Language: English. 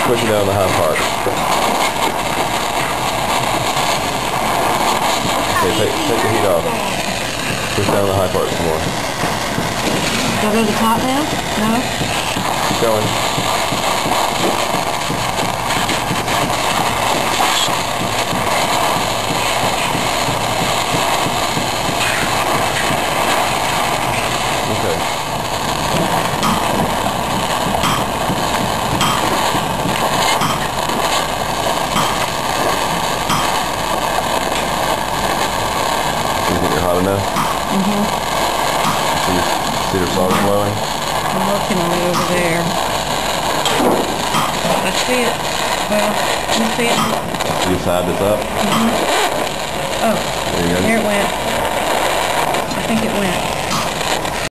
pushing down the high part. Okay, take the heat off. Push down the high part some more. Do I go to the top now? No? Keep going. Okay. You think you're hot enough? Mm-hmm. See your solder flowing? I'm working on it over there. I see it. Well, let me see it. See the side that's up? Mm-hmm. Oh, There you go. there it went. I think it went.